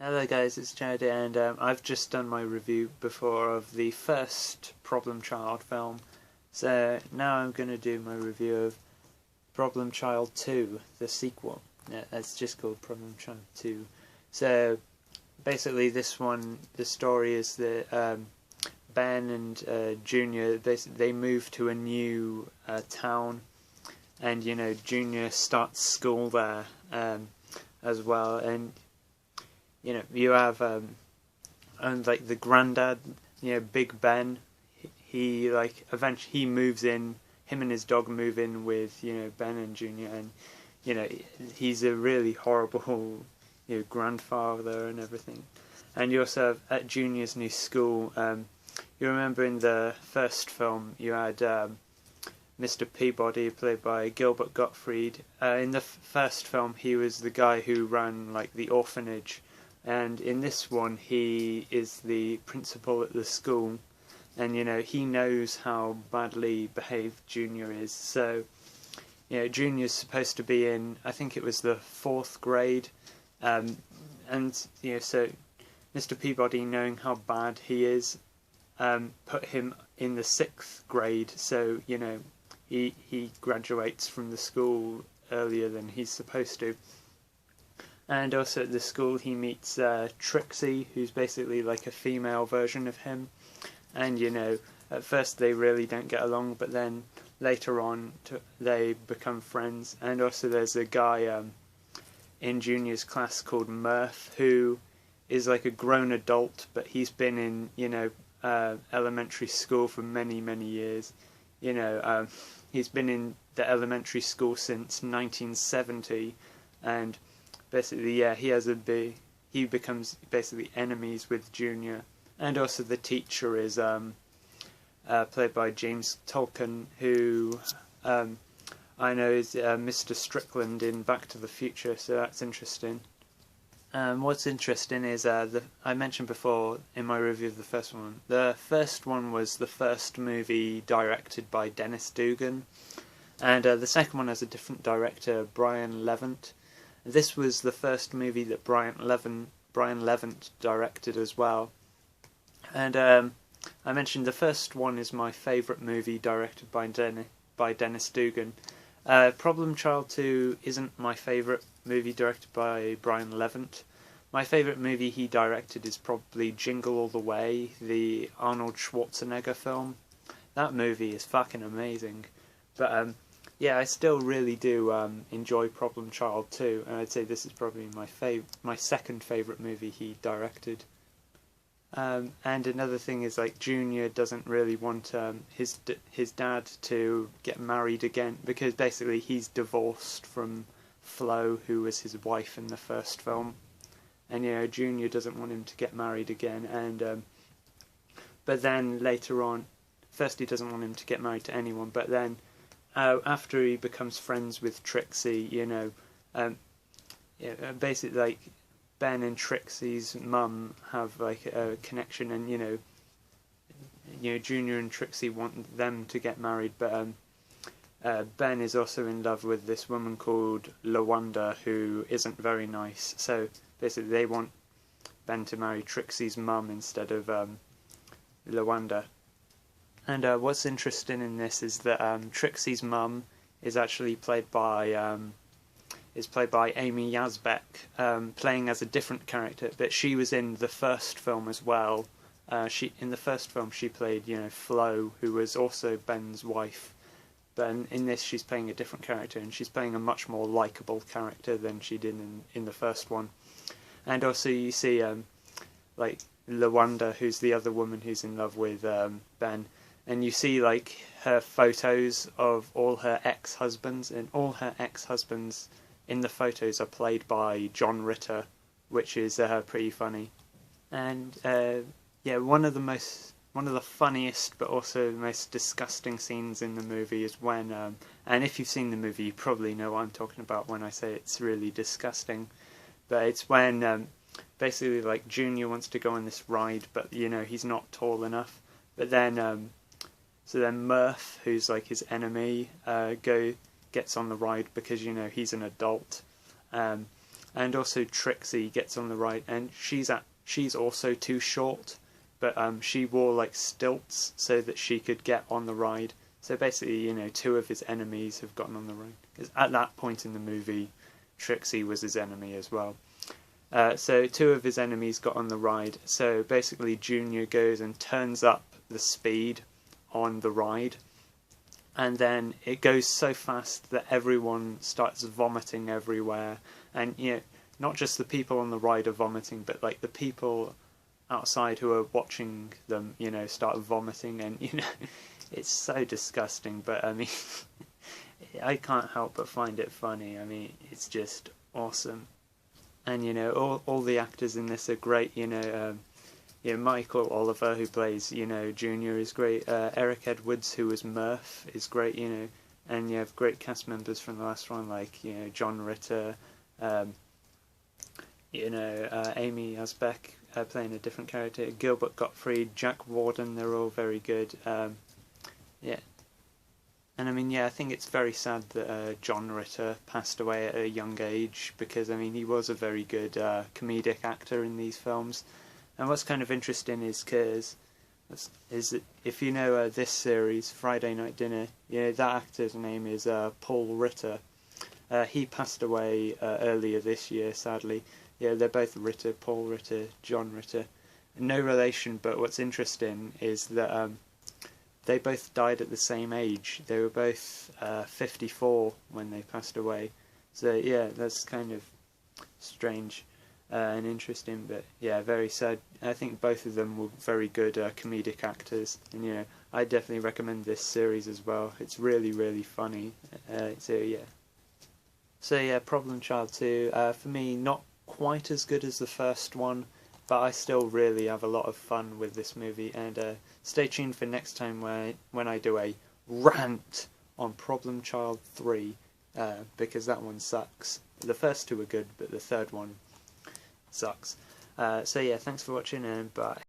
Hello guys, it's Jody, and I've just done my review before of the first Problem Child film. So now I'm going to do my review of Problem Child 2, the sequel. Yeah, it's just called Problem Child 2. So basically this one, the story is that Ben and Junior, they move to a new town, and Junior starts school there as well, and you have and like the granddad, Big Ben. He eventually he moves in. Him and his dog move in with Ben and Junior, and he's a really horrible grandfather and everything. And you also have at Junior's new school. You remember in the first film you had Mr. Peabody, played by Gilbert Gottfried. In the first film, he was the guy who ran the orphanage. And in this one, he is the principal at the school, and he knows how badly behaved Junior is. So, Junior's supposed to be in, I think it was the 4th grade, and so Mr. Peabody, knowing how bad he is, put him in the 6th grade. So he graduates from the school earlier than he's supposed to. And also at the school he meets Trixie, who's basically like a female version of him. And at first they really don't get along, but then later on they become friends. And also there's a guy in Junior's class called Murph, who is like a grown adult, but he's been in elementary school for many years. He's been in the elementary school since 1970, and basically, he becomes basically enemies with Junior. And also the teacher is played by James Tolkan, who I know is Mr. Strickland in Back to the Future, so that's interesting. What's interesting is, I mentioned before in my review of the first one, the first one was the first movie directed by Dennis Dugan, and the second one has a different director, Brian Levant. This was the first movie that Brian Levant directed as well. And I mentioned the first one is my favourite movie directed by Dennis Dugan. Problem Child 2 isn't my favourite movie directed by Brian Levant. My favourite movie he directed is probably Jingle All the Way, the Arnold Schwarzenegger film. That movie is fucking amazing. But yeah, I still really do enjoy Problem Child 2, and I'd say this is probably my second favourite movie he directed. And another thing is, Junior doesn't really want his dad to get married again, because basically he's divorced from Flo, who was his wife in the first film, and Junior doesn't want him to get married again. And but then later on, first he doesn't want him to get married to anyone, but then after he becomes friends with Trixie, basically Ben and Trixie's mum have a connection, and Junior and Trixie want them to get married, but Ben is also in love with this woman called Lawanda, who isn't very nice. So basically they want Ben to marry Trixie's mum instead of Lawanda. And what's interesting in this is that Trixie's mum is actually played by Amy Yasbeck, playing as a different character. But she was in the first film as well. In the first film she played Flo, who was also Ben's wife. But in this she's playing a different character, and she's playing a much more likeable character than she did in the first one. And also you see Lawanda, who's the other woman who's in love with Ben. And you see her photos of all her ex-husbands, and all her ex-husbands in the photos are played by John Ritter, which is pretty funny. And yeah, one of the funniest but also the most disgusting scenes in the movie is when, and if you've seen the movie you probably know what I'm talking about when I say it's really disgusting, but it's when basically Junior wants to go on this ride, but he's not tall enough, but then so then Murph, who's his enemy, gets on the ride because he's an adult, and and also Trixie gets on the ride, and she's also too short, but she wore like stilts so that she could get on the ride. So basically, you know, two of his enemies have gotten on the ride. 'Cause at that point in the movie, Trixie was his enemy as well. So two of his enemies got on the ride. So basically, Junior goes and turns up the speed on the ride, and then it goes so fast that everyone starts vomiting everywhere. And you know, not just the people on the ride are vomiting, but like the people outside who are watching them, you know, start vomiting, and you know, it's so disgusting. But I mean, I can't help but find it funny. I mean, it's just awesome. And you know, all the actors in this are great. You know, Michael Oliver, who plays, you know, Junior, is great. Eric Edwards, who was Murph, is great. You know, and you have great cast members from the last one, like, you know, John Ritter, you know, Amy Yasbeck playing a different character, Gilbert, Gottfried, Jack Warden. They're all very good. Yeah. And I mean, yeah, I think it's very sad that John Ritter passed away at a young age, because I mean, he was a very good comedic actor in these films. And what's kind of interesting is that if you know this series, Friday Night Dinner, you know, that actor's name is Paul Ritter. He passed away earlier this year, sadly. Yeah, they're both Ritter, Paul Ritter, John Ritter. No relation, but what's interesting is that they both died at the same age. They were both 54 when they passed away. So yeah, that's kind of strange and interesting, but yeah, very sad. I think both of them were very good comedic actors, and you know, I definitely recommend this series as well. It's really, really funny. So yeah, Problem Child 2, for me, not quite as good as the first one, but I still really have a lot of fun with this movie. And stay tuned for next time when I do a rant on Problem Child 3, because that one sucks. The first two are good, but the third one sucks. So yeah, thanks for watching, and bye.